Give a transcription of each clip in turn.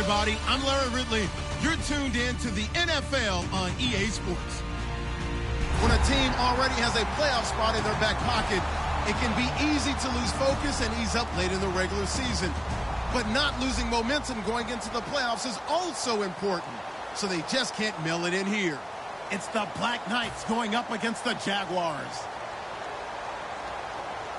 everybody. I'm Larry Ridley. You're tuned in to the NFL on EA Sports. When a team already has a playoff spot in their back pocket, it can be easy to lose focus and ease up late in the regular season. But not losing momentum going into the playoffs is also important, so they just can't mail it in here. It's the Black Knights going up against the Jaguars.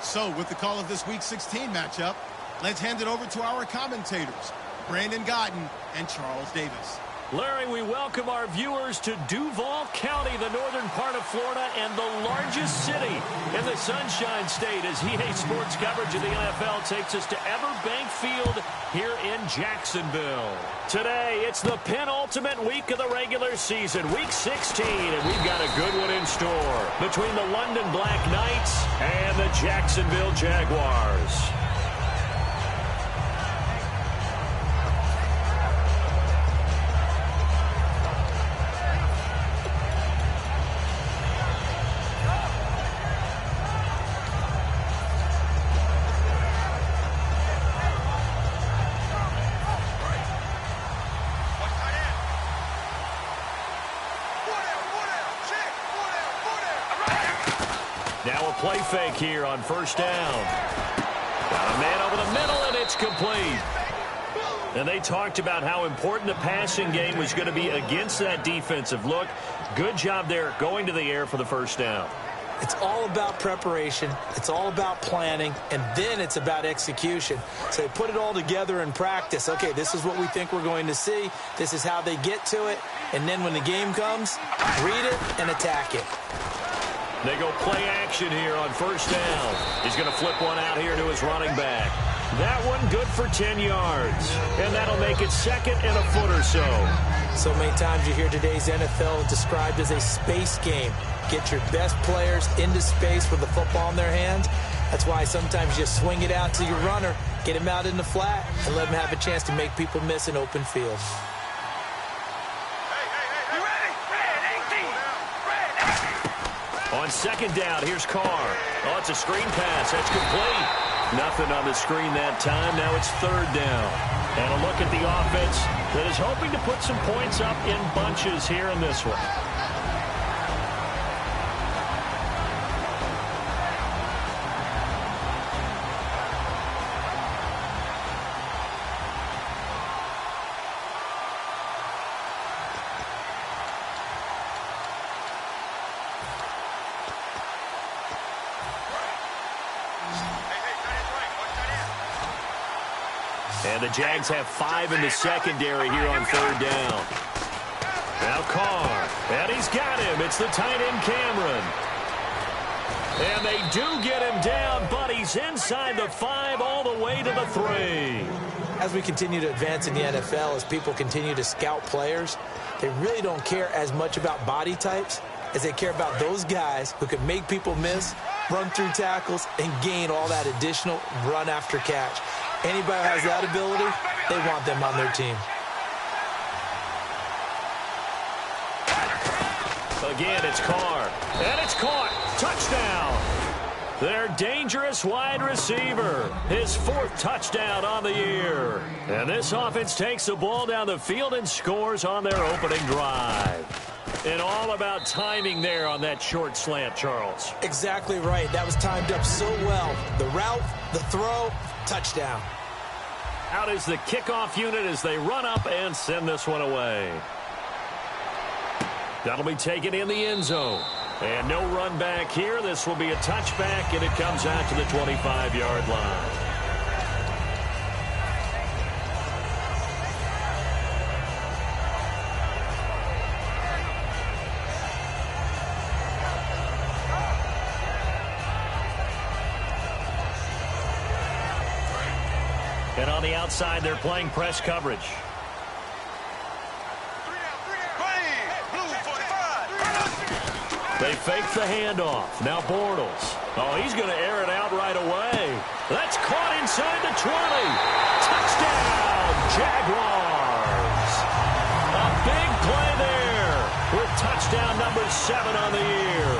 So, with the call of this Week 16 matchup, let's hand it over to our commentators, Brandon Godden and Charles Davis. Larry, we welcome our viewers to Duval County, the northern part of Florida, and the largest city in the Sunshine State, as EA Sports coverage of the NFL takes us to Everbank Field here in Jacksonville. Today, it's the penultimate week of the regular season, Week 16, and we've got a good one in store between the London Black Knights and the Jacksonville Jaguars. Now a play fake here on first down. Got a man over the middle, and it's complete. And they talked about how important the passing game was going to be against that defensive look. Good job there going to the air for the first down. It's all about preparation. It's all about planning, and then it's about execution. So they put it all together in practice. Okay, this is what we think we're going to see. This is how they get to it. And then when the game comes, read it and attack it. They go play action here on first down. He's going to flip one out here to his running back. That one good for 10 yards. And that'll make it second and a foot or so. So many times you hear today's NFL described as a space game. Get your best players into space with the football in their hands. That's why sometimes you just swing it out to your runner, get him out in the flat, and let him have a chance to make people miss an open field. On second down, here's Carr. Oh, it's a screen pass. That's complete. Nothing on the screen that time. Now it's third down. And a look at the offense that is hoping to put some points up in bunches here in this one. And the Jags have 5 in the secondary here on third down. Now Carr. And he's got him. It's the tight end Cameron. And they do get him down, but he's inside the 5 all the way to the 3. As we continue to advance in the NFL, as people continue to scout players, they really don't care as much about body types as they care about those guys who can make people miss, run through tackles, and gain all that additional run after catch. Anybody who has that ability, they want them on their team. Again, it's Carr. And it's caught. Touchdown. Their dangerous wide receiver. His 4th touchdown on the year. And this offense takes the ball down the field and scores on their opening drive. And all about timing there on that short slant, Charles. Exactly right. That was timed up so well. The route, the throw, touchdown. Out is the kickoff unit as they run up and send this one away. That'll be taken in the end zone. And no run back here. This will be a touchback, and it comes out to the 25-yard line. And on the outside, they're playing press coverage. They fake the handoff. Now Bortles. Oh, he's going to air it out right away. That's caught inside the 20. Touchdown, Jaguars. A big play there with touchdown number 7 on the year.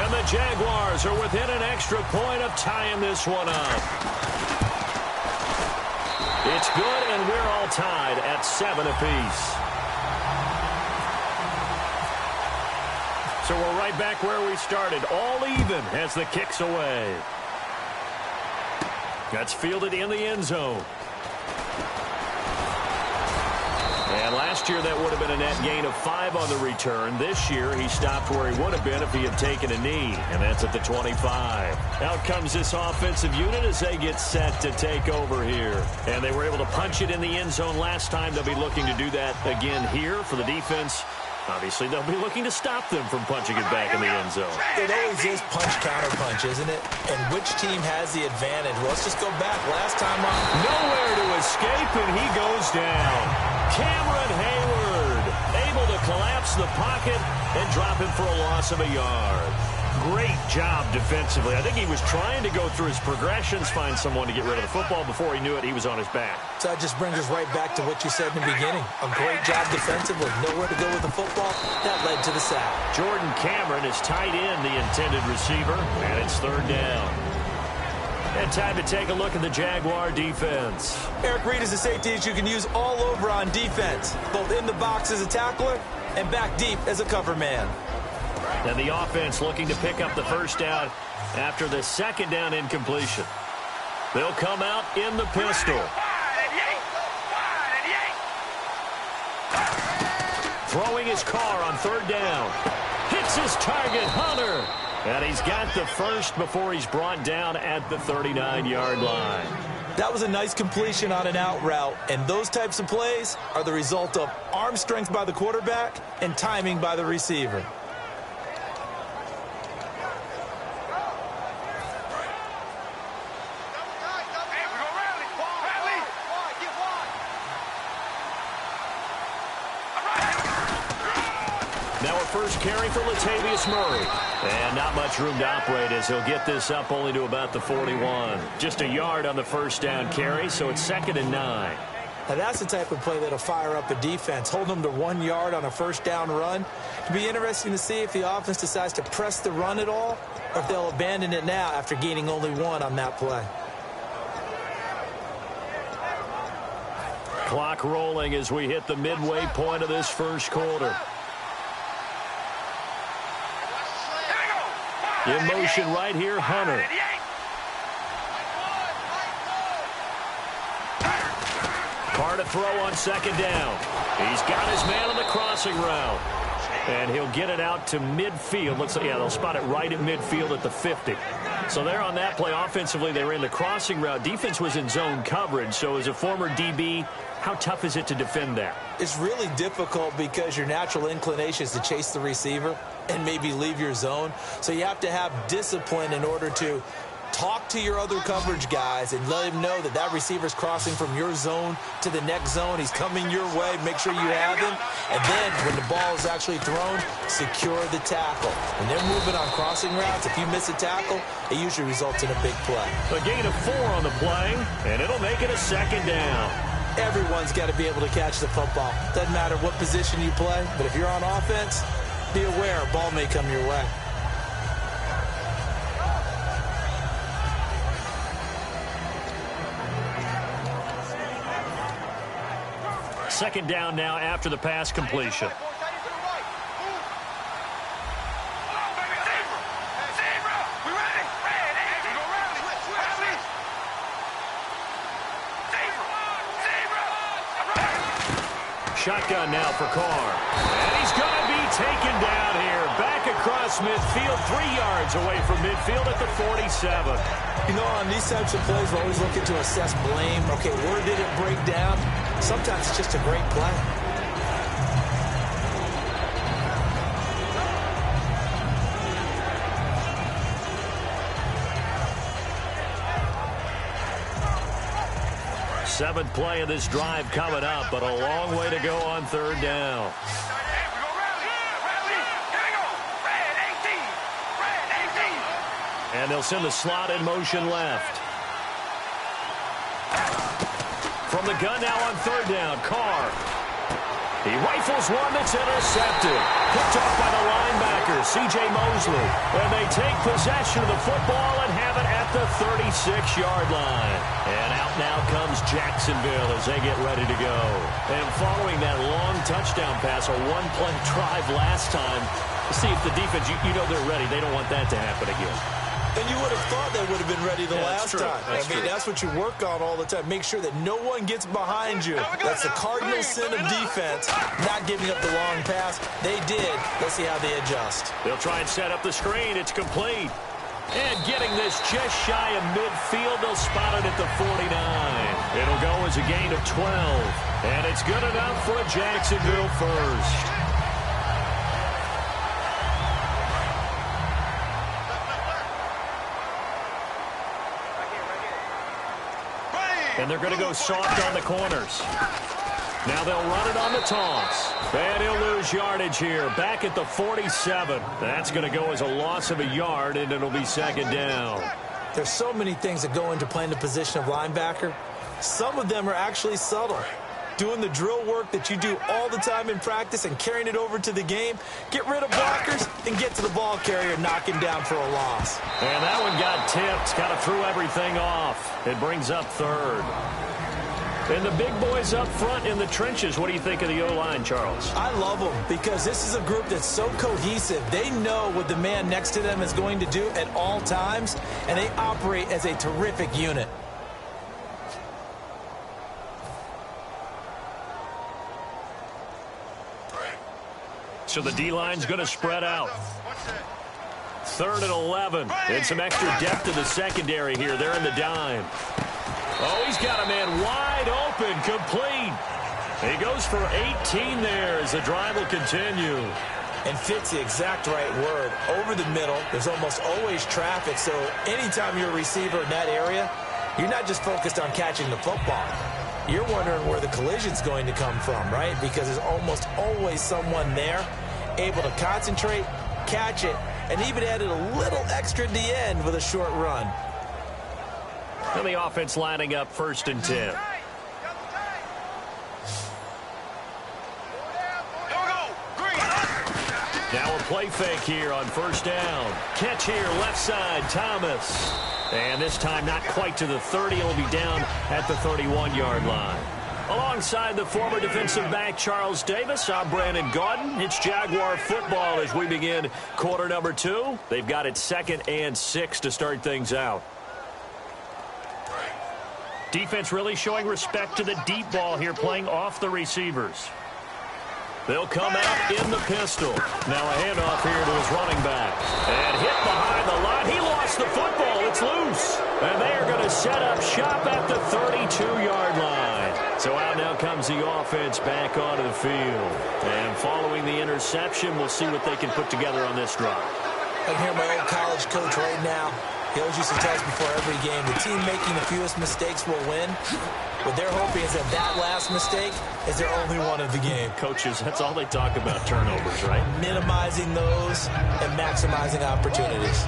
And the Jaguars are within an extra point of tying this one up. It's good, and we're all tied at 7 apiece. So we're right back where we started, all even as the kick's away. That's fielded in the end zone. And last year that would have been a net gain of 5 on the return. This year he stopped where he would have been if he had taken a knee, and that's at the 25. Out comes this offensive unit as they get set to take over here. And they were able to punch it in the end zone last time. They'll be looking to do that again here for the defense. Obviously, they'll be looking to stop them from punching it back in the end zone. It always is punch-counter-punch, isn't it? And which team has the advantage? Well, let's just go back. Last time on. Nowhere to escape, and he goes down. Cameron Hayward able to collapse the pocket and drop him for a loss of a yard. Great job defensively. I think he was trying to go through his progressions, find someone to get rid of the football. Before he knew it, he was on his back. So that just brings us right back to what you said in the beginning. A great job defensively. Nowhere to go with the football. That led to the sack. Jordan Cameron is tight end, the intended receiver, and it's 3rd down. And time to take a look at the Jaguar defense. Eric Reed is a safety that you can use all over on defense, both in the box as a tackler and back deep as a cover man. And the offense looking to pick up the first down after the 2nd down incompletion. They'll come out in the pistol. Throwing his car on 3rd down. Hits his target, Hunter. And he's got the first before he's brought down at the 39-yard line. That was a nice completion on an out route, and those types of plays are the result of arm strength by the quarterback and timing by the receiver. Now a first carry for Latavius Murray. And not much room to operate as he'll get this up only to about the 41. Just a yard on the first down carry, so it's 2nd and 9. Now that's the type of play that'll fire up a defense. Hold them to 1 yard on a first down run. It'll be interesting to see if the offense decides to press the run at all or if they'll abandon it now after gaining only 1 on that play. Clock rolling as we hit the midway point of this first quarter. In motion right here, Hunter. Carr to throw on 2nd down. He's got his man on the crossing route. And he'll get it out to midfield. Looks like, yeah, they'll spot it right at midfield at the 50. So there on that play, offensively, they ran the crossing route. Defense was in zone coverage. So as a former DB, how tough is it to defend that? It's really difficult because your natural inclination is to chase the receiver and maybe leave your zone. So you have to have discipline in order to talk to your other coverage guys and let him know that that receiver's crossing from your zone to the next zone. He's coming your way. Make sure you have him. And then when the ball is actually thrown, secure the tackle. When they're moving on crossing routes, if you miss a tackle, it usually results in a big play. A gain of 4 on the play, and it'll make it a 2nd down. Everyone's got to be able to catch the football. Doesn't matter what position you play, but if you're on offense, be aware a ball may come your way. Second down now after the pass completion. Shotgun now for Carr. And he's going to be taken down here. Back across midfield, 3 yards away from midfield at the 47. You know, on these types of plays, we're always looking to assess blame. Okay, where did it break down? Sometimes it's just a great play. Seventh play of this drive coming up, but a long way to go on 3rd down. And they'll send the slot in motion left. From the gun now on 3rd down, Carr. He rifles one that's intercepted. Picked off by the linebacker, C.J. Mosley. And they take possession of the football and have it at the 36-yard line. And out now comes Jacksonville as they get ready to go. And following that long touchdown pass, a one-play drive last time, see if the defense, you know they're ready. They don't want that to happen again. And you would have thought they would have been ready the last time. That's what you work on all the time. Make sure that no one gets behind you. That's the cardinal sin of defense, not giving up the long pass. They did. Let's see how they adjust. They'll try and set up the screen. It's complete. And getting this just shy of midfield, they'll spot it at the 49. It'll go as a gain of 12. And it's good enough for a Jacksonville first. And they're going to go soft on the corners. Now they'll run it on the toss. And he'll lose yardage here. Back at the 47. That's going to go as a loss of a yard, and it'll be second down. There's so many things that go into playing the position of linebacker. Some of them are actually subtle. Doing the drill work that you do all the time in practice and carrying it over to the game. Get rid of blockers and get to the ball carrier, knock him down for a loss. And that one got tipped. Kind of threw everything off. It brings up third. And the big boys up front in the trenches, what do you think of the O-line, Charles? I love them because this is a group that's so cohesive. They know what the man next to them is going to do at all times, and they operate as a terrific unit. So the D-line's going to spread out. 3rd and 11. And some extra depth to the secondary here. They're in the dime. Oh, he's got a man wide open, complete. He goes for 18 there as the drive will continue. And fits the exact right word. Over the middle, there's almost always traffic, so anytime you're a receiver in that area, you're not just focused on catching the football. You're wondering where the collision's going to come from, right? Because there's almost always someone there able to concentrate, catch it, and even added a little extra at the end with a short run. And the offense lining up 1st and 10. Now a play fake here on 1st down. Catch here, left side, Thomas. And this time not quite to the 30. It'll be down at the 31-yard line. Alongside the former defensive back Charles Davis, I'm Brandon Gaudin. It's Jaguar football as we begin quarter number 2. They've got it 2nd and 6 to start things out. Defense really showing respect to the deep ball here, playing off the receivers. They'll come out in the pistol. Now a handoff here to his running back. And hit behind the line. He lost the football. It's loose. And they are going to set up shop at the 32-yard line. So out now comes the offense back onto the field. And following the interception, we'll see what they can put together on this drive. I can hear my old college coach right now. He always used to tell us before every game, the team making the fewest mistakes will win. What they're hoping is that last mistake is their only one of the game. Coaches, that's all they talk about, turnovers, right? Minimizing those and maximizing opportunities.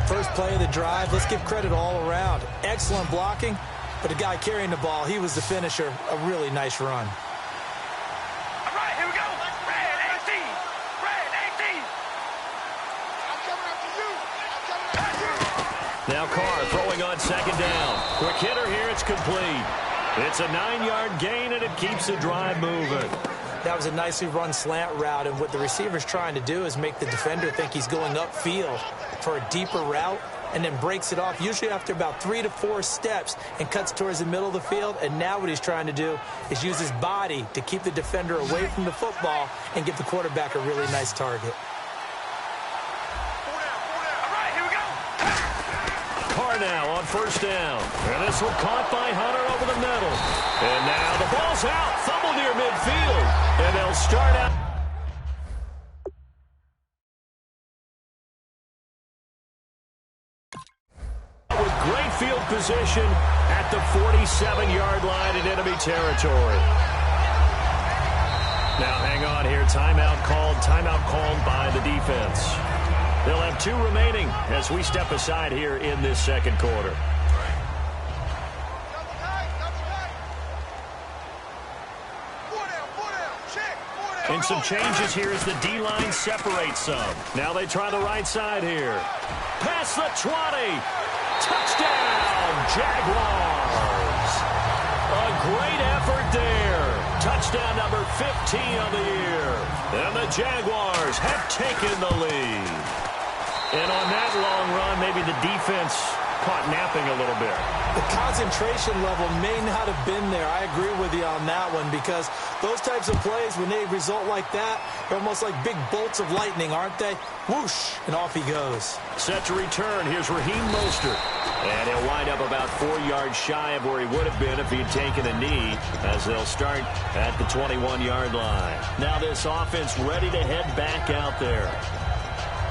First play of the drive, let's give credit all around. Excellent blocking, but the guy carrying the ball, he was the finisher. A really nice run. All right, here we go. Red 18. Red 18. I'm coming after you. I'm coming after you. Now Carr throwing on 2nd down. Quick hitter here, it's complete. It's a 9-yard gain, and it keeps the drive moving. That was a nicely run slant route, and what the receiver's trying to do is make the defender think he's going upfield for a deeper route, and then breaks it off, usually after about 3 to 4 steps, and cuts towards the middle of the field. And now what he's trying to do is use his body to keep the defender away from the football and give the quarterback a really nice target. Now on 1st down. And this one caught by Hunter over the middle. And now the ball's out. Fumble near midfield. And they'll start out. With great field position at the 47-yard line in enemy territory. Now hang on here. Timeout called by the defense. They'll have 2 remaining as we step aside here in this 2nd quarter. Four down, check, 4 And some changes here as the D-line separates some. Now they try the right side here. Past the 20. Touchdown, Jaguars. A great effort there. Touchdown number 15 of the year. And the Jaguars have taken the lead. And on that long run, maybe the defense caught napping a little bit. The concentration level may not have been there. I agree with you on that one, because those types of plays, when they result like that, they're almost like big bolts of lightning, aren't they? Whoosh, and off he goes. Set to return. Here's Raheem Mostert. And he'll wind up about 4 yards shy of where he would have been if he had taken a knee, as they'll start at the 21-yard line. Now this offense ready to head back out there.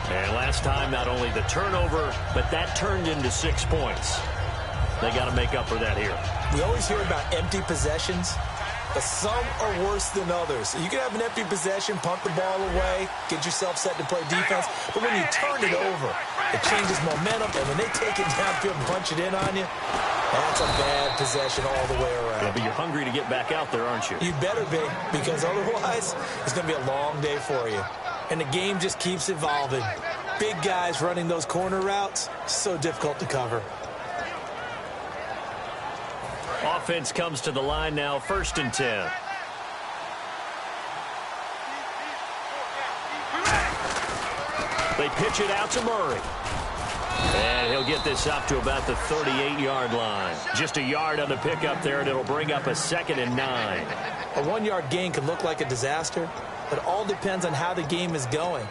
And last time, not only the turnover, but that turned into 6 points. They got to make up for that here. We always hear about empty possessions, but some are worse than others. You can have an empty possession, punt the ball away, get yourself set to play defense, but when you turn it over, it changes momentum, and when they take it downfield and punch it in on you, that's a bad possession all the way around. Yeah, but you're hungry to get back out there, aren't you? You better be, because otherwise, it's going to be a long day for you. And the game just keeps evolving. Big guys running those corner routes, so difficult to cover. Offense comes to the line now, 1st and 10. They pitch it out to Murray. And he'll get this up to about the 38-yard line. Just a yard on the pickup there, and it'll bring up a 2nd and 9. A 1-yard gain can look like a disaster, but it all depends on how the game is going.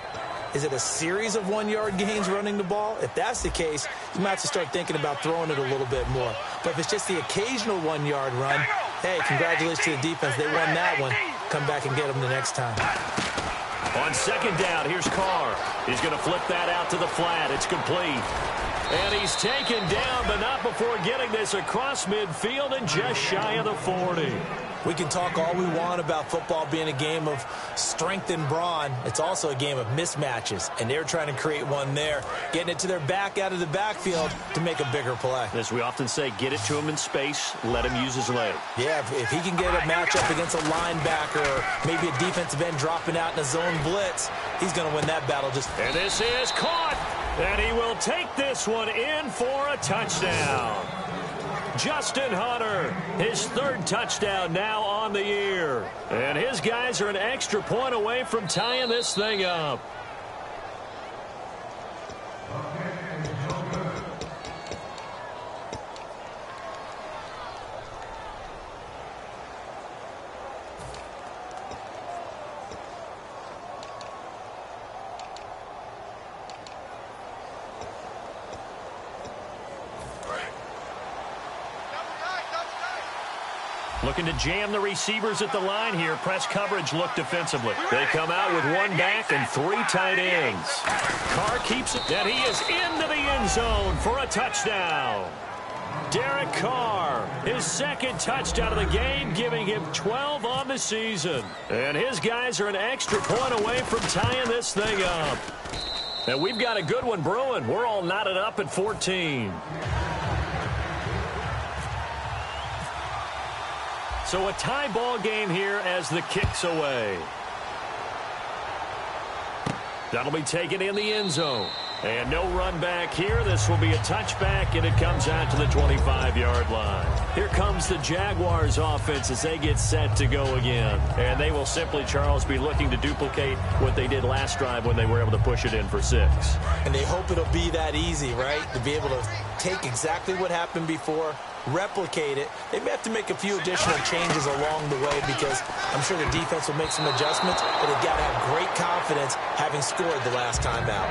Is it a series of 1-yard gains running the ball? If that's the case, you might have to start thinking about throwing it a little bit more. But if it's just the occasional 1-yard run, hey, congratulations to the defense. They won that one. Come back and get them the next time. On 2nd down, here's Carr. He's going to flip that out to the flat. It's complete. And he's taken down, but not before getting this across midfield and just shy of the 40. We can talk all we want about football being a game of strength and brawn. It's also a game of mismatches, and they're trying to create one there, getting it to their back out of the backfield to make a bigger play. As we often say, get it to him in space, let him use his leg. Yeah, if he can get a matchup against a linebacker or maybe a defensive end dropping out in a zone blitz, he's going to win that battle. And this is caught, and he will take this one in for a touchdown. Justin Hunter, his 3rd touchdown now on the year. And his guys are an extra point away from tying this thing up. Looking to jam the receivers at the line here. Press coverage look defensively. They come out with 1 back and 3 tight ends. Carr keeps it, and he is into the end zone for a touchdown. Derek Carr, his 2nd touchdown of the game, giving him 12 on the season. And his guys are an extra point away from tying this thing up. And we've got a good one brewing. We're all knotted up at 14. So a tie ball game here as the kick's away. That'll be taken in the end zone. And no run back here. This will be a touchback, and it comes out to the 25-yard line. Here comes the Jaguars offense as they get set to go again. And they will simply, Charles, be looking to duplicate what they did last drive when they were able to push it in for 6. And they hope it'll be that easy, right? To be able to take exactly what happened before, replicate it. They may have to make a few additional changes along the way because I'm sure the defense will make some adjustments, but they've got to have great confidence having scored the last time out.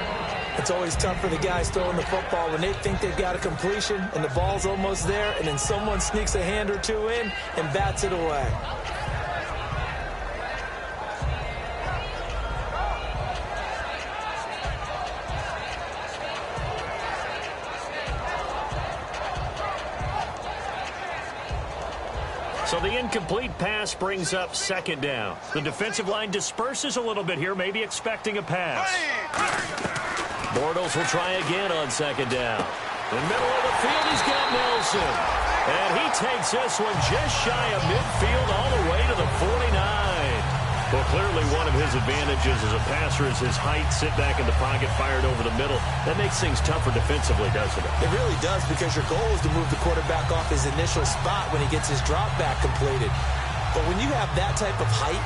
It's always tough for the guys throwing the football when they think they've got a completion and the ball's almost there, and then someone sneaks a hand or two in and bats it away. So the incomplete pass brings up 2nd down. The defensive line disperses a little bit here, maybe expecting a pass. Bortles will try again on 2nd down. In the middle of the field, he's got Nelson. And he takes this one just shy of midfield all the way to the 49. Well, clearly one of advantages as a passer is his height, sit back in the pocket, fired over the middle. That makes things tougher defensively, doesn't it? It really does, because your goal is to move the quarterback off his initial spot when he gets his drop back completed. But when you have that type of height,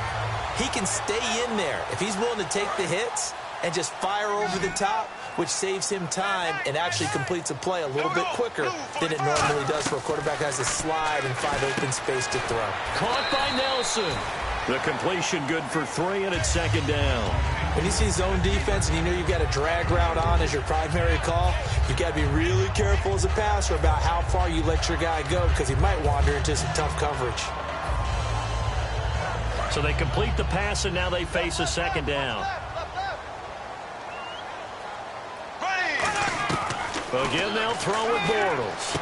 he can stay in there if he's willing to take the hits and just fire over the top, which saves him time and actually completes a play a little bit quicker than it normally does for a quarterback who has to slide and find open space to throw. Caught by Nelson. The completion good for 3, and it's second down. When you see zone defense and you know you've got a drag route on as your primary call, you've got to be really careful as a passer about how far you let your guy go, because he might wander into some tough coverage. So they complete the pass, and now they face a second down. Again, they'll throw with Bortles.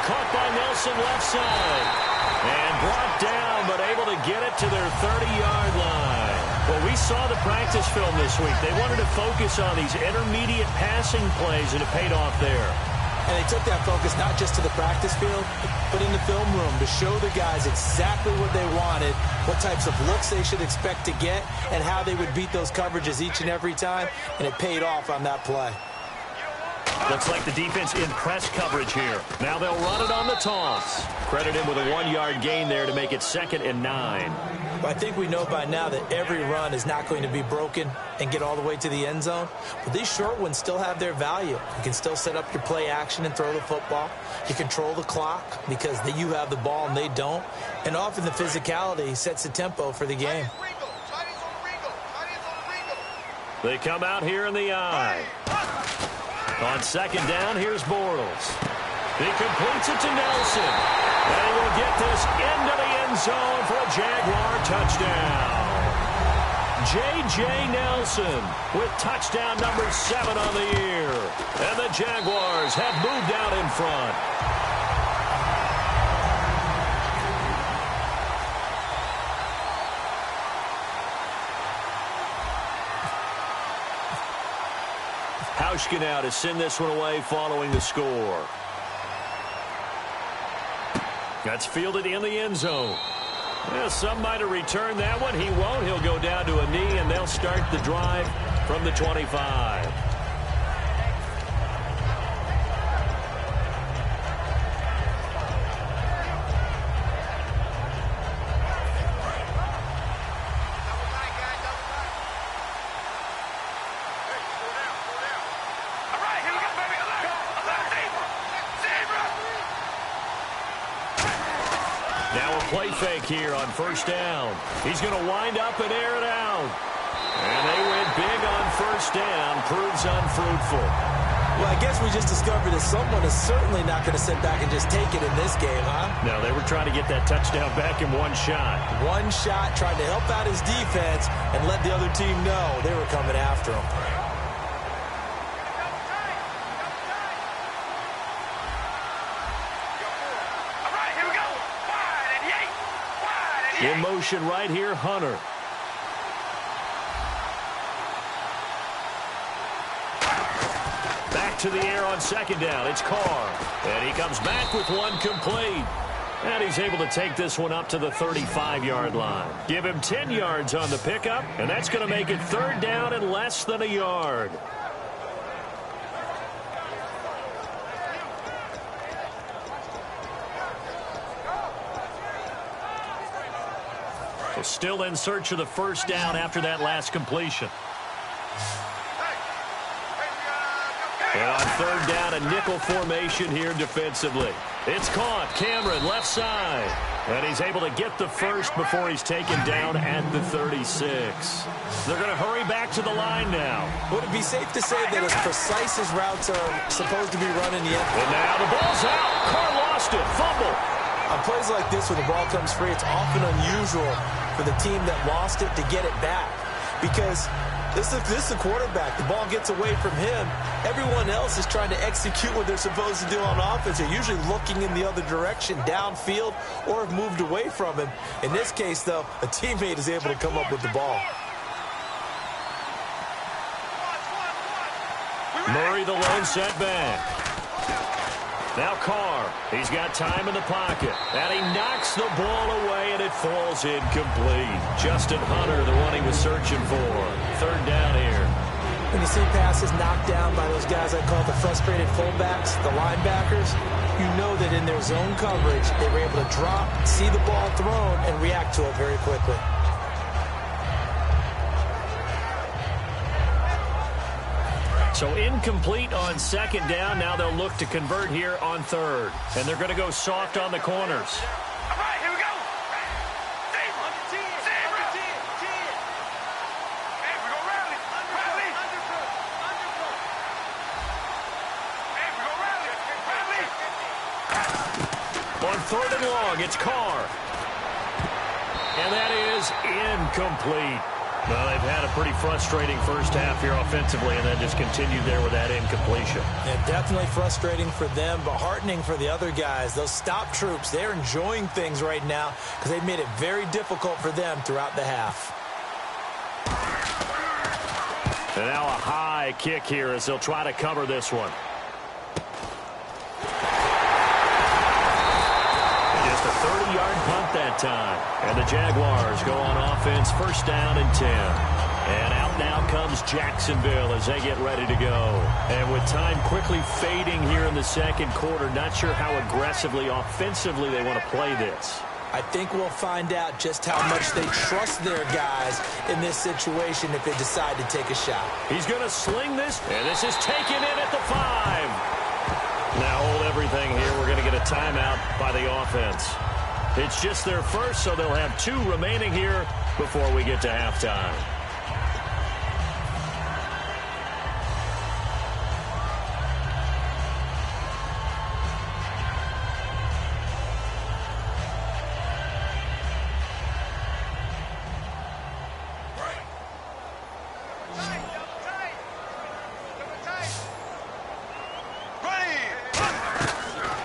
Caught by Nelson left side. And brought down, but able to get it to their 30-yard line. Well, we saw the practice film this week. They wanted to focus on these intermediate passing plays, and it paid off there. And they took that focus not just to the practice field, but in the film room to show the guys exactly what they wanted, what types of looks they should expect to get, and how they would beat those coverages each and every time, and it paid off on that play. Looks like the defense in press coverage here. Now they'll run it on the toss. Credit him with a 1-yard gain there to make it 2nd and 9. Well, I think we know by now that every run is not going to be broken and get all the way to the end zone. But these short ones still have their value. You can still set up your play action and throw the football. You control the clock because you have the ball and they don't. And often the physicality sets the tempo for the game. They come out here in the eye. On second down, here's Bortles. He completes it to Nelson. And he will get this into the end zone for a Jaguar touchdown. J.J. Nelson with touchdown number 7 on the year. And the Jaguars have moved out in front. Hauschka now to send this one away following the score. That's fielded in the end zone. Well, some might have returned that one. He won't. He'll go down to a knee, and they'll start the drive from the 25. Play fake here on first down. He's going to wind up and air it out. And they went big on first down. Proves unfruitful. Well, I guess we just discovered that someone is certainly not going to sit back and just take it in this game, huh? No, they were trying to get that touchdown back in one shot. One shot, trying to help out his defense and let the other team know they were coming after him. In motion right here, Hunter. Back to the air on second down. It's Carr. And he comes back with one complete. And he's able to take this one up to the 35-yard line. Give him 10 yards on the pickup, and that's going to make it 3rd down and less than a yard. So still in search of the first down after that last completion. And on 3rd down, a nickel formation here defensively. It's caught. Cameron left side. And he's able to get the first before he's taken down at the 36. They're going to hurry back to the line now. Would it be safe to say that as precise as routes are supposed to be run in the end? And now the ball's out. Carr lost it. Fumble. On plays like this where the ball comes free, it's often unusual for the team that lost it to get it back. Because this is the quarterback. The ball gets away from him. Everyone else is trying to execute what they're supposed to do on offense. They're usually looking in the other direction, downfield, or have moved away from him. In this case, though, a teammate is able to come up with the ball. Murray the lone setback. Now Carr, he's got time in the pocket, and he knocks the ball away, and it falls incomplete. Justin Hunter, the one he was searching for. Third down here. When you see passes knocked down by those guys I call the frustrated fullbacks, the linebackers, you know that in their zone coverage, they were able to drop, see the ball thrown, and react to it very quickly. So incomplete on second down. Now they'll look to convert here on third. And they're going to go soft on the corners. All right, here we go. Hey, we go rally. Rally. Hey, we go rally. Rally. On third and long, it's Carr. And that is incomplete. Well, they've had a pretty frustrating first half here offensively, and then just continued there with that incompletion. Yeah, definitely frustrating for them, but heartening for the other guys. Those stop troops, they're enjoying things right now because they've made it very difficult for them throughout the half. And now a high kick here as they'll try to cover this one. Just a 30-yard punt that time. And the Jaguars go on offense, first down and 10. And out now comes Jacksonville as they get ready to go. And with time quickly fading here in the second quarter, not sure how aggressively, offensively they want to play this. I think we'll find out just how much they trust their guys in this situation if they decide to take a shot. He's going to sling this, and this is taken in at the 5. Now hold everything here. We're going to get a timeout by the offense. It's just their first, so they'll have 2 remaining here before we get to halftime.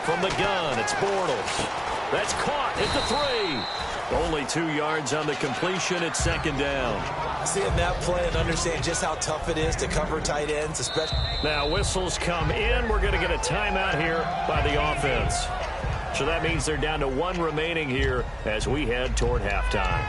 From the gun, it's Bortles. That's caught at the 3. Only 2 yards on the completion. It's second down. Seeing that play and understand just how tough it is to cover tight ends, especially. Now whistles come in. We're going to get a timeout here by the offense. So that means they're down to 1 remaining here as we head toward halftime.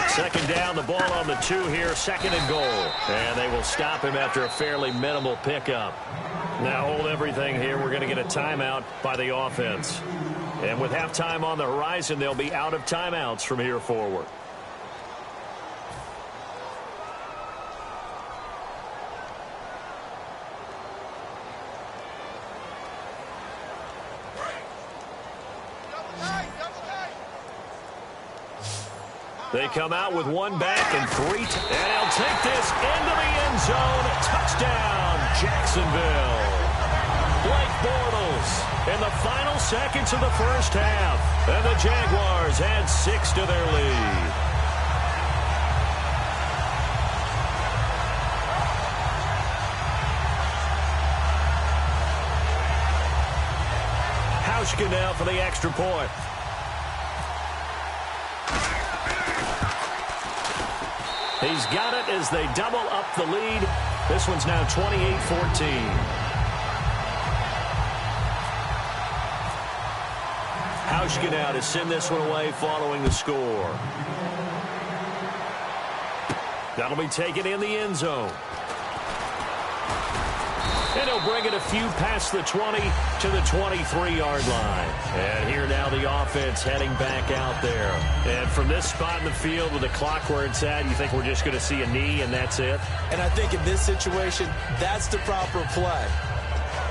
Second down, the ball on the 2 here, second and goal. And they will stop him after a fairly minimal pickup. Now hold everything here. We're going to get a timeout by the offense. And with halftime on the horizon, they'll be out of timeouts from here forward. They come out with 1 back and 3. And he'll take this into the end zone. Touchdown, Jacksonville. Blake Bortles in the final seconds of the first half. And the Jaguars add 6 to their lead. Hauschka now for the extra point. He's got it as they double up the lead. This one's now 28-14. Hauschka now to send this one away following the score. That'll be taken in the end zone. And he'll bring it a few past the 20 to the 23-yard line. And here now the offense heading back out there. And from this spot in the field with the clock where it's at, you think we're just going to see a knee and that's it? And I think in this situation, that's the proper play.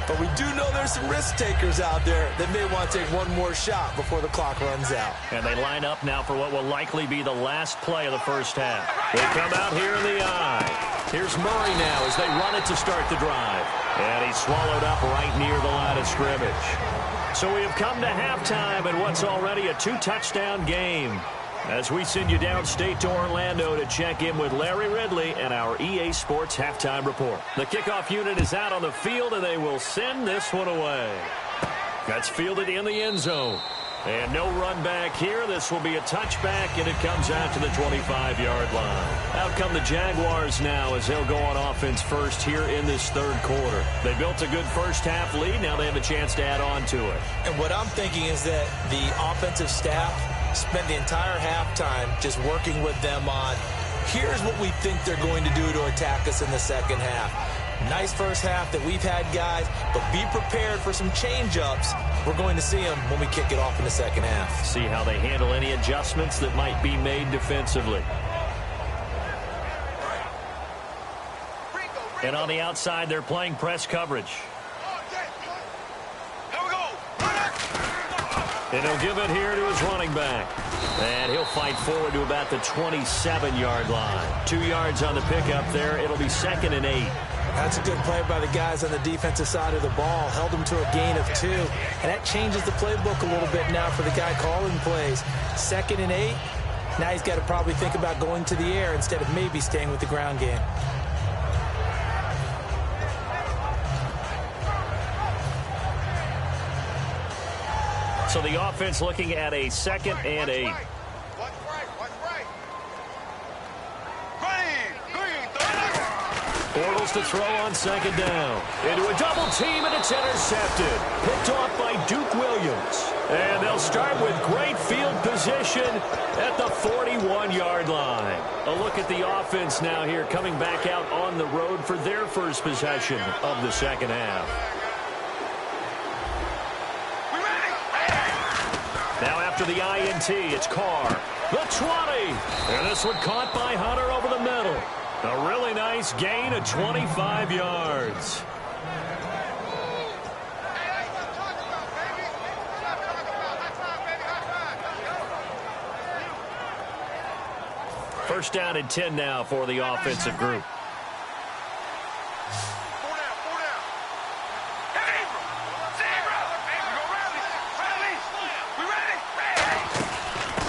But we do know there's some risk takers out there that may want to take one more shot before the clock runs out. And they line up now for what will likely be the last play of the first half. They come out here in the eye. Here's Murray now as they run it to start the drive. And he's swallowed up right near the line of scrimmage. So we have come to halftime in what's already a 2-touchdown game. As we send you downstate to Orlando to check in with Larry Ridley and our EA Sports Halftime Report. The kickoff unit is out on the field, and they will send this one away. That's fielded in the end zone. And no run back here. This will be a touchback, and it comes out to the 25-yard line. Out come the Jaguars now as they'll go on offense first here in this third quarter. They built a good first-half lead. Now they have a chance to add on to it. And what I'm thinking is that the offensive staff spent the entire halftime just working with them on, here's what we think they're going to do to attack us in the second half. Nice first half that we've had, guys, but be prepared for some change-ups. We're going to see them when we kick it off in the second half. See how they handle any adjustments that might be made defensively. And on the outside, they're playing press coverage. And he'll give it here to his running back. And he'll fight forward to about the 27-yard line. 2 yards on the pickup there. It'll be 2nd and 8. That's a good play by the guys on the defensive side of the ball. Held them to a gain of 2. And that changes the playbook a little bit now for the guy calling plays. 2nd and 8. Now he's got to probably think about going to the air instead of maybe staying with the ground game. So the offense looking at a 2nd and 8. Bortles to throw on 2nd down. Into a double team, and it's intercepted. Picked off by Duke Williams. And they'll start with great field position at the 41-yard line. A look at the offense now here, coming back out on the road for their first possession of the second half. Now after the INT, it's Carr. The 20. And this one caught by Hunter over the middle. A really nice gain of 25 yards. First down and 10 now for the offensive group.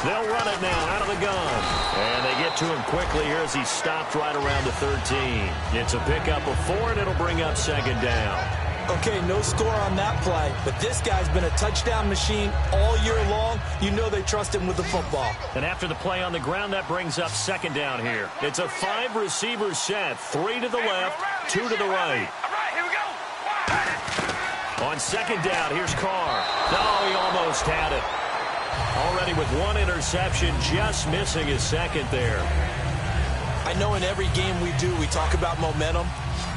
They'll run it now out of the gun. And they get to him quickly here as he stopped right around the 13. It's a pickup of 4, and it'll bring up 2nd down. Okay, no score on that play, but this guy's been a touchdown machine all year long. You know they trust him with the football. And after the play on the ground, that brings up 2nd down here. It's a 5-receiver set, 3 to the left, 2 to the right. On 2nd down, here's Carr. No, he almost had it. Already with 1 interception, just missing his 2nd there. I know in every game we do, we talk about momentum.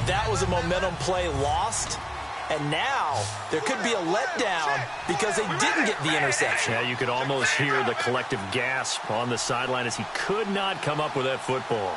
That was a momentum play lost. And now there could be a letdown because they didn't get the interception. Yeah, you could almost hear the collective gasp on the sideline as he could not come up with that football.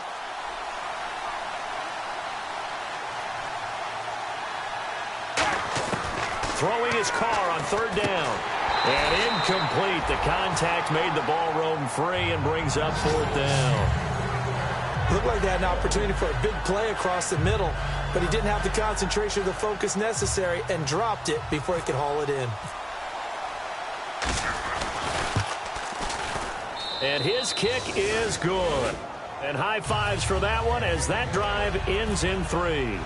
Throwing his Carr on 3rd down. And incomplete. The contact made the ball roam free and brings up 4th down. Looked like they had an opportunity for a big play across the middle, but he didn't have the concentration or the focus necessary and dropped it before he could haul it in. And his kick is good. And high fives for that one as that drive ends in 3.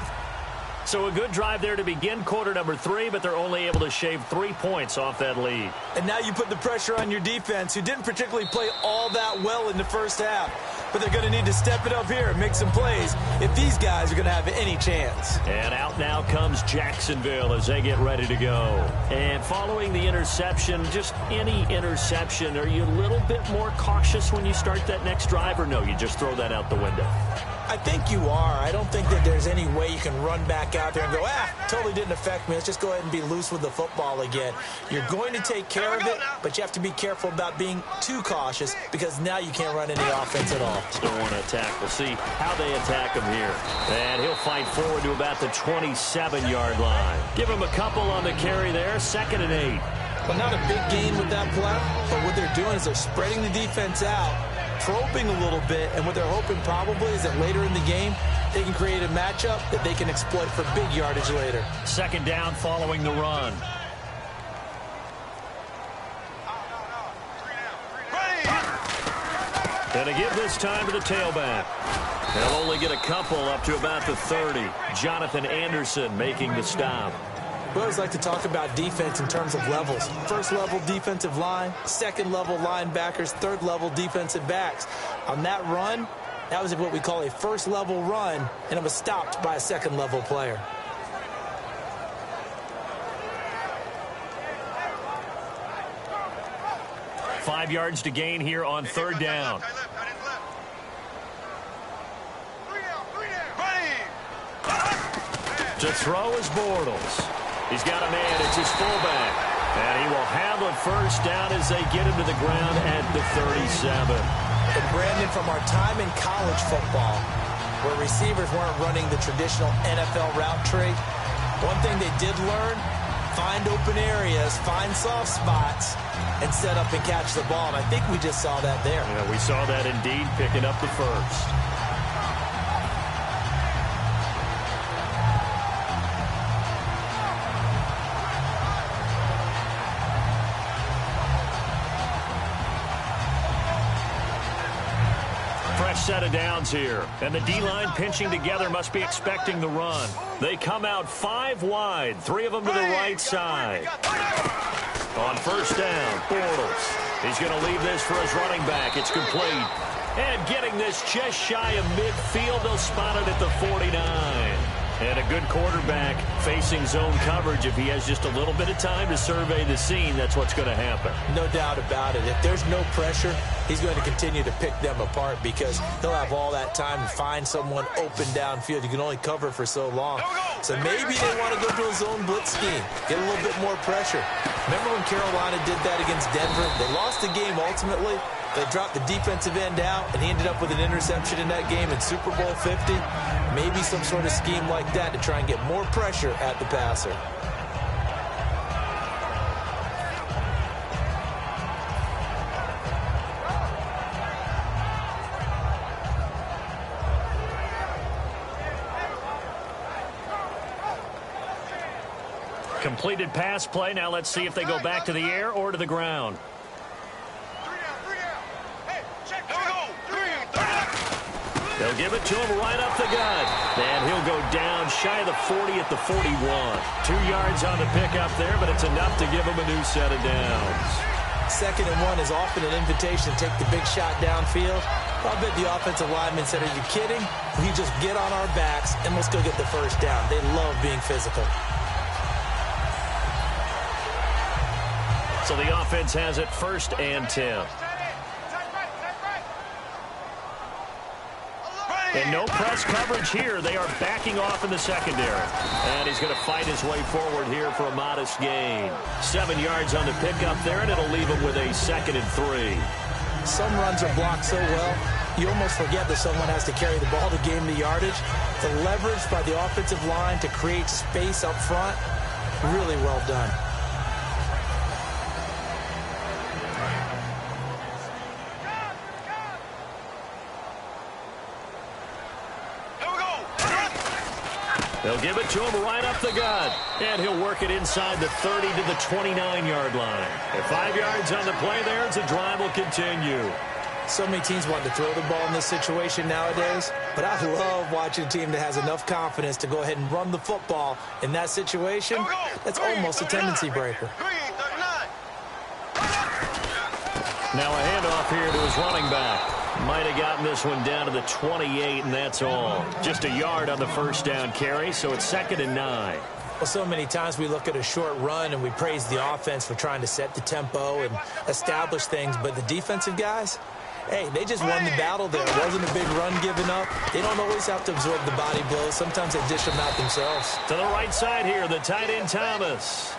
So a good drive there to begin quarter number 3, but they're only able to shave 3 points off that lead. And now you put the pressure on your defense, who didn't particularly play all that well in the first half. But they're going to need to step it up here and make some plays if these guys are going to have any chance. And out now comes Jacksonville as they get ready to go. And following the interception, just any interception, are you a little bit more cautious when you start that next drive, or no, you just throw that out the window? I think you are. I don't think that there's any way you can run back out there and go, totally didn't affect me. Let's just go ahead and be loose with the football again. You're going to take care of it, but you have to be careful about being too cautious because now you can't run any offense at all. Still want to attack. We'll see how they attack him here. And he'll fight forward to about the 27-yard line. Give him a couple on the carry there. 2nd and 8. Well, not a big gain with that play, but what they're doing is they're spreading the defense out, probing a little bit, and what they're hoping probably is that later in the game, they can create a matchup that they can exploit for big yardage later. 2nd down following the run. And to give this time to the tailback. They'll only get a couple up to about the 30. Jonathan Anderson making the stop. We always like to talk about defense in terms of levels. First level defensive line, second level linebackers, third level defensive backs. On that run, that was what we call a first level run, and it was stopped by a second level player. Five yards to gain here on third down. To throw is Bortles. He's got a man. It's his fullback. And he will have a first down as they get him to the ground at the 37. And Brandon, from our time in college football, where receivers weren't running the traditional NFL route tree, one thing they did learn, find open areas, find soft spots, and set up and catch the ball. And I think we just saw that there. Yeah, we saw that indeed, picking up the first. Fresh set of downs here. And the D-line pinching together must be expecting the run. They come out 5 wide, 3 of them to the right side. On first down, Bortles. He's going to leave this for his running back. It's complete. And getting this just shy of midfield, they'll spot it at the 49. And a good quarterback facing zone coverage. If he has just a little bit of time to survey the scene, that's what's going to happen. No doubt about it. If there's no pressure, he's going to continue to pick them apart because he'll have all that time to find someone open downfield. You can only cover for so long. So maybe they want to go to a zone blitz scheme, get a little bit more pressure. Remember when Carolina did that against Denver? They lost the game ultimately. They dropped the defensive end out, and he ended up with an interception in that game in Super Bowl 50. Maybe some sort of scheme like that to try and get more pressure at the passer. Completed pass play. Now let's see if they go back to the air or to the ground. They'll give it to him right up the gut. And he'll go down shy of the 40 at the 41. 2 yards on the pickup there, but it's enough to give him a new set of downs. 2nd and 1 is often an invitation to take the big shot downfield. I bet the offensive lineman said, are you kidding? We just get on our backs and let's go get the first down. They love being physical. So the offense has it 1st and 10. And no press coverage here. They are backing off in the secondary. And he's going to fight his way forward here for a modest gain. 7 yards on the pickup there, and it'll leave him with a 2nd and 3. Some runs are blocked so well, you almost forget that someone has to carry the ball to gain the yardage. The leverage by the offensive line to create space up front, really well done. They'll give it to him right up the gut. And he'll work it inside the 30 to the 29-yard line. And 5 yards on the play there as the drive will continue. So many teams want to throw the ball in this situation nowadays, but I love watching a team that has enough confidence to go ahead and run the football in that situation. That's almost a tendency breaker. Now a handoff here to his running back. Might have gotten this one down to the 28, and that's all. Just a yard on the first down carry, so it's 2nd and 9. Well, so many times we look at a short run and we praise the offense for trying to set the tempo and establish things, but the defensive guys, hey, they just won the battle there. It wasn't a big run given up. They don't always have to absorb the body blows. Sometimes they dish them out themselves. To the right side here, the tight end Thomas.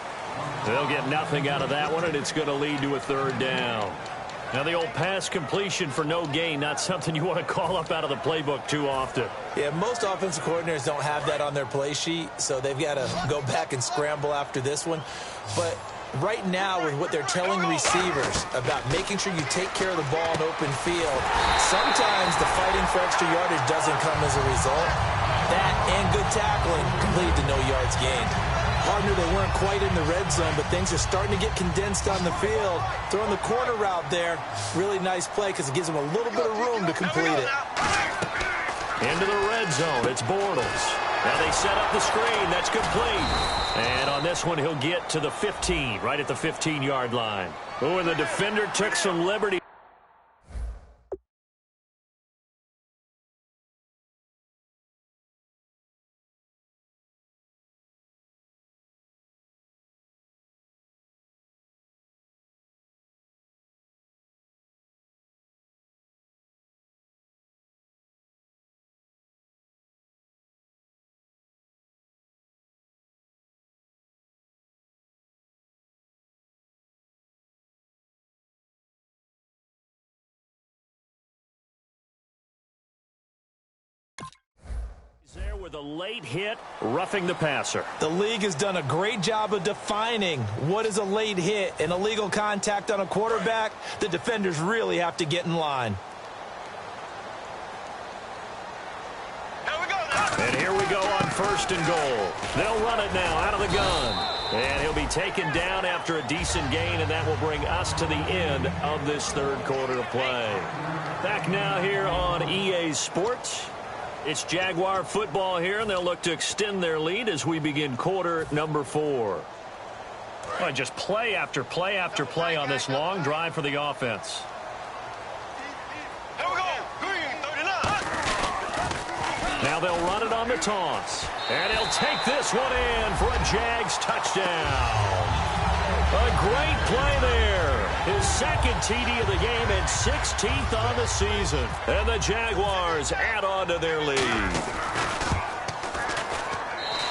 They'll get nothing out of that one, and it's going to lead to a 3rd down. Now, the old pass completion for no gain, not something you want to call up out of the playbook too often. Yeah, most offensive coordinators don't have that on their play sheet, so they've got to go back and scramble after this one. But right now, with what they're telling receivers about making sure you take care of the ball in open field, sometimes the fighting for extra yardage doesn't come as a result. That and good tackling can lead to no yards gained. Partner, they weren't quite in the red zone, but things are starting to get condensed on the field. Throwing the corner route there, really nice play because it gives them a little bit of room to complete it. Into the red zone, it's Bortles. Now they set up the screen, that's complete. And on this one, he'll get to the 15, right at the 15-yard line. Oh, and the defender took some liberty. There with a late hit, roughing the passer. The league has done a great job of defining what is a late hit. An illegal contact on a quarterback, the defenders really have to get in line. And here we go on 1st and goal. They'll run it now out of the gun. And he'll be taken down after a decent gain, and that will bring us to the end of this 3rd quarter of play. Back now here on EA Sports. It's Jaguar football here, and they'll look to extend their lead as we begin quarter number 4. Well, just play after play after play on this long drive for the offense. Now they'll run it on the toss. And he'll take this one in for a Jags touchdown. A great play there. His 2nd TD of the game and 16th on the season. And the Jaguars add on to their lead.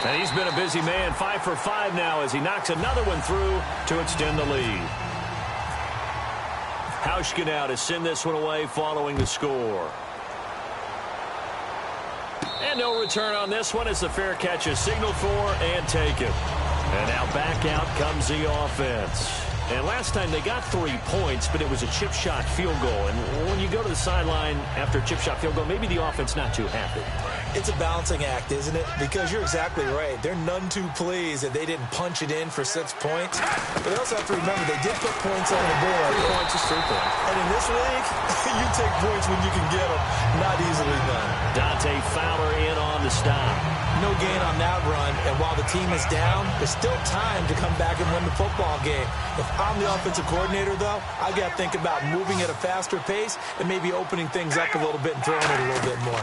And he's been a busy man, 5 for 5 now as he knocks another one through to extend the lead. Hauschka now to send this one away following the score. And no return on this one as the fair catch is signaled for and taken. And now back out comes the offense. And last time they got 3 points, but it was a chip shot field goal. And when you go to the sideline after a chip shot field goal, maybe the offense not too happy. It's a balancing act, isn't it? Because you're exactly right. They're none too pleased that they didn't punch it in for 6 points. But they also have to remember they did put points on the board. 3 points is 3 points. And in this league, you take points when you can get them. Not easily done. Dante Fowler in on the stop. No gain on that run, and while the team is down, there's still time to come back and win the football game. If I'm the offensive coordinator, though, I've got to think about moving at a faster pace and maybe opening things up a little bit and throwing it a little bit more.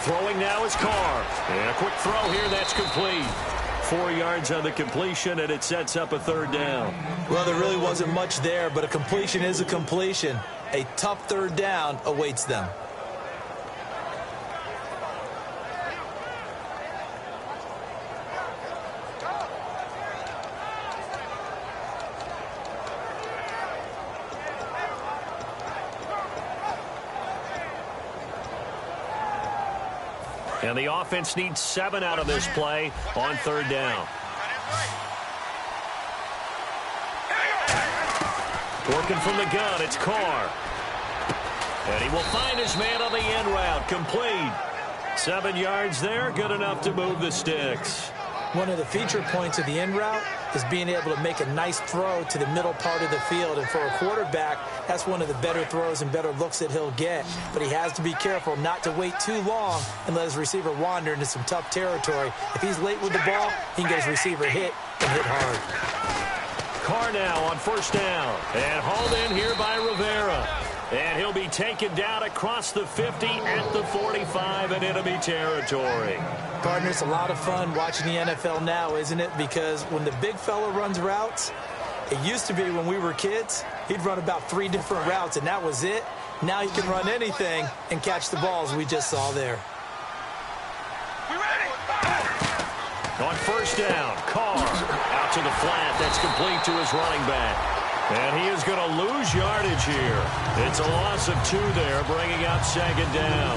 Throwing now is Carr. And a quick throw here, that's complete. 4 yards on the completion, and it sets up a 3rd down. Well, there really wasn't much there, but a completion is a completion. A tough 3rd down awaits them. And the offense needs 7 out of this play on 3rd down. Working from the gun, it's Carr. And he will find his man on the end route, complete. 7 yards there, good enough to move the sticks. One of the feature points of the end route is being able to make a nice throw to the middle part of the field. And for a quarterback, that's one of the better throws and better looks that he'll get. But he has to be careful not to wait too long and let his receiver wander into some tough territory. If he's late with the ball, he can get his receiver hit and hit hard. Carr now on 1st down. And hauled in here by Rivera. And he'll be taken down across the 50 at the 45 in enemy territory. Partner, it's a lot of fun watching the NFL now, isn't it? Because when the big fella runs routes, it used to be when we were kids, he'd run about 3 different routes, and that was it. Now he can run anything and catch the balls we just saw there. On 1st down, Carr out to the flat. That's complete to his running back. And he is going to lose yardage here. It's a loss of 2 there, bringing up 2nd down.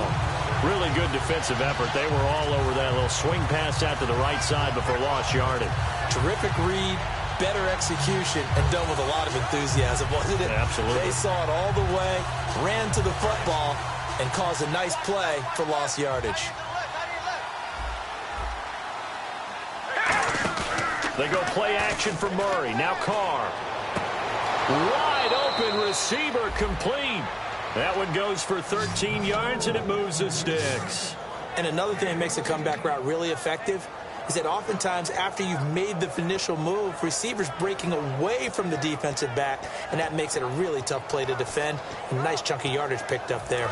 Really good defensive effort. They were all over that little swing pass out to the right side before lost yardage. Terrific read, better execution, and done with a lot of enthusiasm, wasn't it? Absolutely. They saw it all the way, ran to the football, and caused a nice play for lost yardage. They go play action for Murray. Now Carr. Wide open receiver complete. That one goes for 13 yards, and it moves the sticks. And another thing that makes a comeback route really effective is that oftentimes after you've made the initial move, receivers breaking away from the defensive back, and that makes it a really tough play to defend. A nice chunk of yardage picked up there.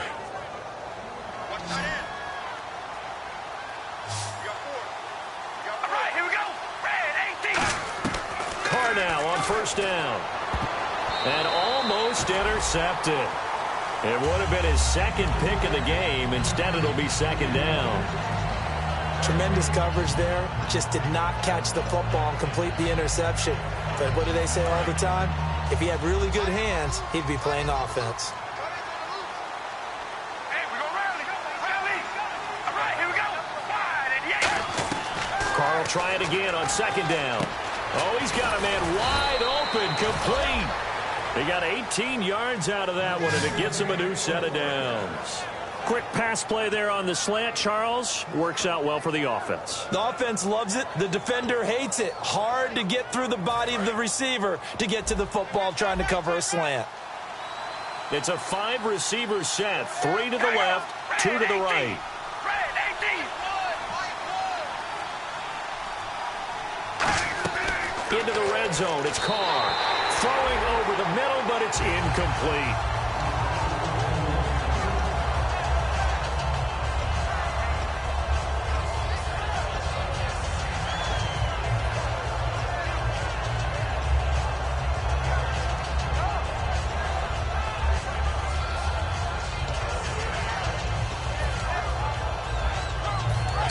Carr now on first down. And almost intercepted. It would have been his second pick of the game. Instead, it'll be second down. Tremendous coverage there. Just did not catch the football and complete the interception. But what do they say all the time? If he had really good hands, he'd be playing offense. Hey, we're going rally. Rally. All right, here we go. Wide and yeah. Carr will try it again on second down. Oh, he's got a man wide open, complete. He got 18 yards out of that one, and it gets him a new set of downs. Quick pass play there on the slant, Charles. Works out well for the offense. The offense loves it. The defender hates it. Hard to get through the body of the receiver to get to the football trying to cover a slant. It's a 5-receiver set. 3 to the left, 2 to the right. Into the red zone. It's Carr. Throwing over the middle, but it's incomplete.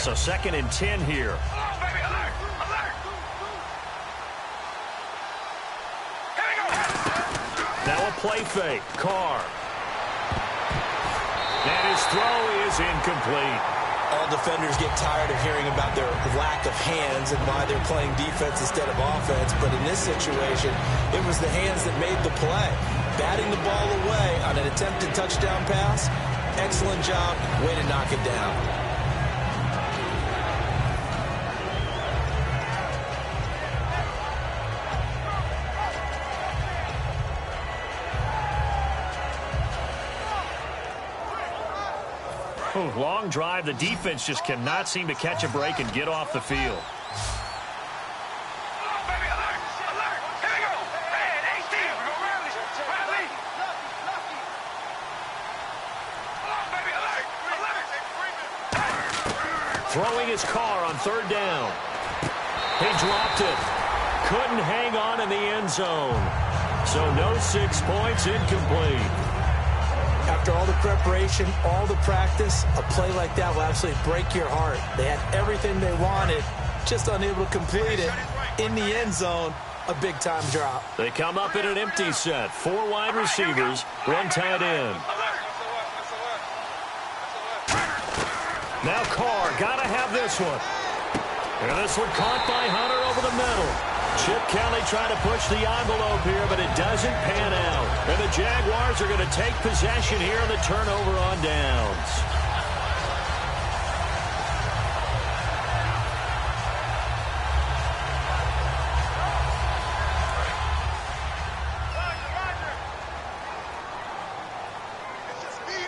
So 2nd and 10 here. Now a play fake. Carr. And his throw is incomplete. All defenders get tired of hearing about their lack of hands and why they're playing defense instead of offense. But in this situation, it was the hands that made the play. Batting the ball away on an attempted touchdown pass. Excellent job. Way to knock it down. Ooh, long drive. The defense just cannot seem to catch a break and get off the field. Throwing his Carr on 3rd down. He dropped it. Couldn't hang on in the end zone. So no 6 points, incomplete. After all the preparation, all the practice, a play like that will absolutely break your heart. They had everything they wanted, just unable to complete it. In the end zone, a big-time drop. They come up in an empty set. 4 wide receivers, 1 tight end. Now Carr, gotta have this one. And this one caught by Hunter over the middle. Chip Kelly trying to push the envelope here, but it doesn't pan out. And the Jaguars are going to take possession here on the turnover on downs.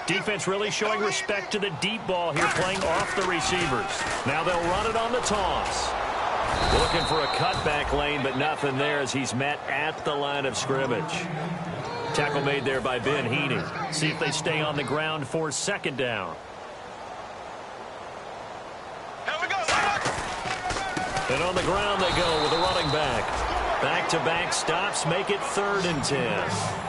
Defense really showing respect to the deep ball here, playing off the receivers. Now they'll run it on the toss. Looking for a cutback lane, but nothing there as he's met at the line of scrimmage. Tackle made there by Ben Heaney. See if they stay on the ground for 2nd down. And on the ground they go with a running back. Back-to-back stops make it 3rd and 10.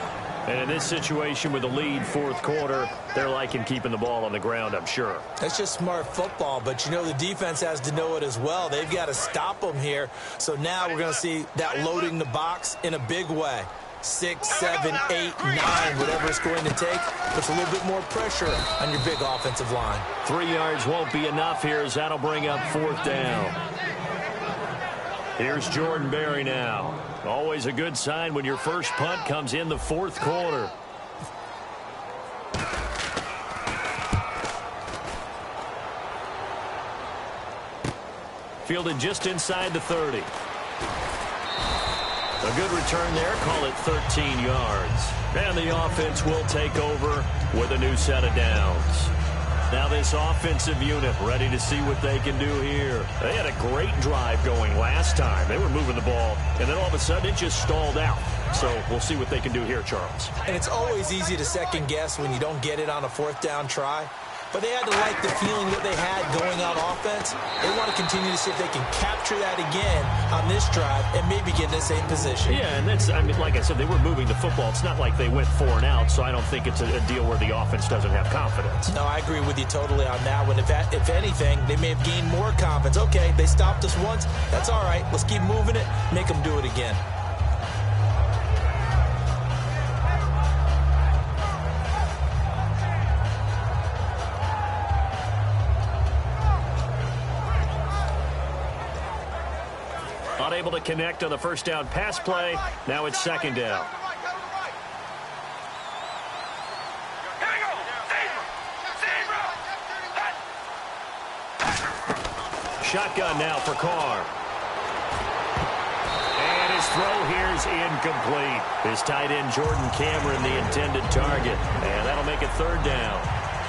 And in this situation with the lead 4th quarter, they're liking keeping the ball on the ground, I'm sure. That's just smart football, but you know the defense has to know it as well. They've got to stop them here. So now we're going to see that loading the box in a big way. 6, 7, 8, 9, whatever it's going to take. Puts a little bit more pressure on your big offensive line. 3 yards won't be enough here as that'll bring up 4th down. Here's Jordan Berry now. Always a good sign when your first punt comes in the 4th quarter. Fielded just inside the 30. A good return there. Call it 13 yards. And the offense will take over with a new set of downs. Now this offensive unit ready to see what they can do here. They had a great drive going last time. They were moving the ball, and then all of a sudden it just stalled out. So we'll see what they can do here, Charles. And it's always easy to second guess when you don't get it on a fourth down try. But they had to like the feeling that they had going on offense. They want to continue to see if they can capture that again on this drive and maybe get in the same position. Yeah, and that's, I mean, like I said, they were moving the football. It's not like they went 4 and out, so I don't think it's a deal where the offense doesn't have confidence. No, I agree with you totally on that one. If anything, they may have gained more confidence. Okay, they stopped us once. That's all right. Let's keep moving it. Make them do it again. Unable to connect on the first down pass play. Now it's second down. Shotgun now for Carr. And his throw here is incomplete. His tight end Jordan Cameron the intended target. And that'll make it third down.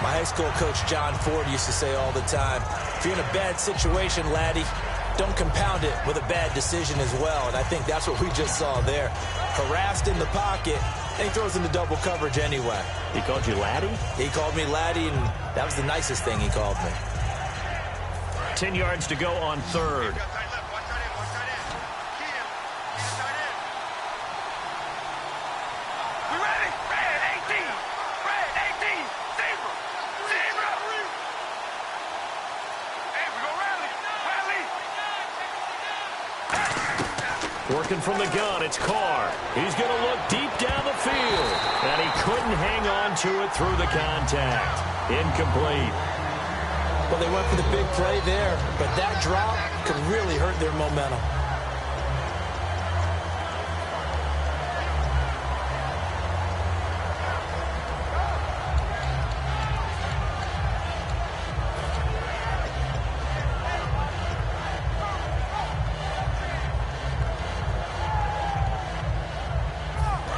My high school coach John Ford used to say all the time, if you're in a bad situation, laddie, don't compound it with a bad decision as well. And I think that's what we just saw there. Harassed in the pocket, and he throws into double coverage anyway. He called you laddie? He called me laddie, and that was the nicest thing he called me. 10 yards to go on third. Working from the gun, it's Carr. He's going to look deep down the field. And he couldn't hang on to it through the contact. Incomplete. Well, they went for the big play there, but that drop could really hurt their momentum.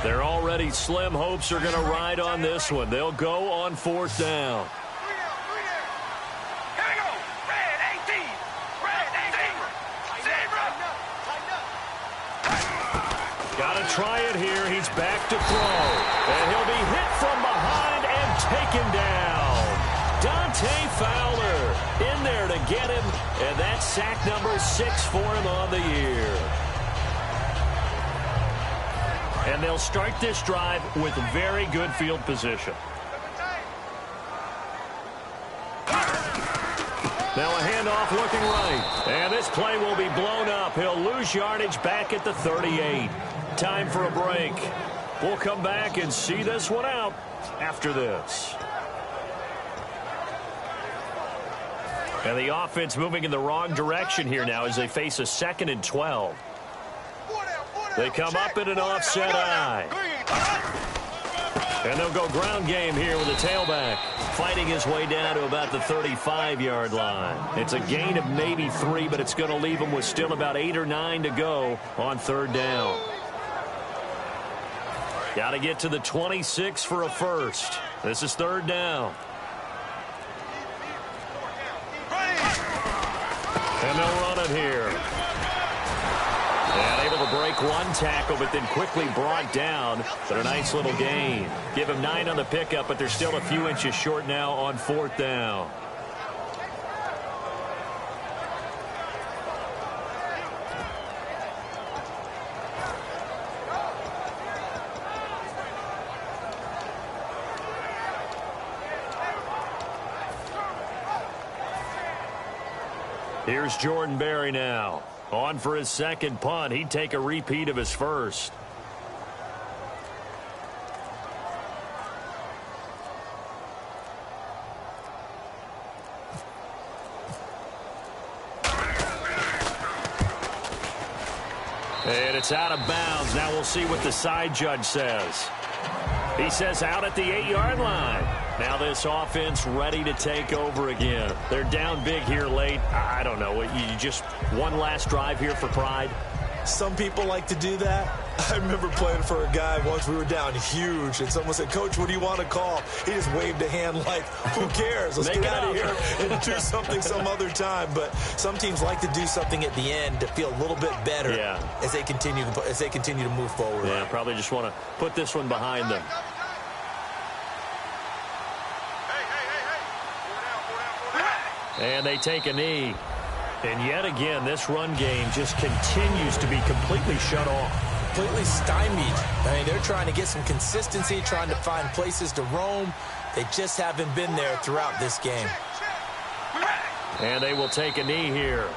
They're already slim hopes are going to ride on this one. They'll go on fourth down. Got to try it here. He's back to throw. And he'll be hit from behind and taken down. Dante Fowler in there to get him. And that's sack number 6 for him on the year. And they'll start this drive with very good field position. Now a handoff looking right. And this play will be blown up. He'll lose yardage back at the 38. Time for a break. We'll come back and see this one out after this. And the offense moving in the wrong direction here now as they face a 2nd and 12. They come up in an offset eye. And they'll go ground game here with a tailback. Fighting his way down to about the 35-yard line. It's a gain of maybe 3, but it's going to leave him with still about 8 or 9 to go on third down. Got to get to the 26 for a first. This is third down. And they'll run it here. And able to break one tackle, but then quickly brought down. But a nice little gain. Give him 9 on the pickup, but they're still a few inches short now on fourth down. Here's Jordan Berry now. On for his second punt. He'd take a repeat of his first. And it's out of bounds. Now we'll see what the side judge says. He says out at the 8-yard line. Now this offense ready to take over again. They're down big here late. I don't know. You just one last drive here for pride? Some people like to do that. I remember playing for a guy once. We were down huge, and someone said, "Coach, what do you want to call?" He just waved a hand like, who cares? Let's get out of here and do something some other time. But some teams like to do something at the end to feel a little bit better as they continue to move forward. Yeah, probably just want to put this one behind them. And they take a knee. And yet again, this run game just continues to be completely shut off. Completely stymied. I mean, they're trying to get some consistency, trying to find places to roam. They just haven't been there throughout this game. And they will take a knee here.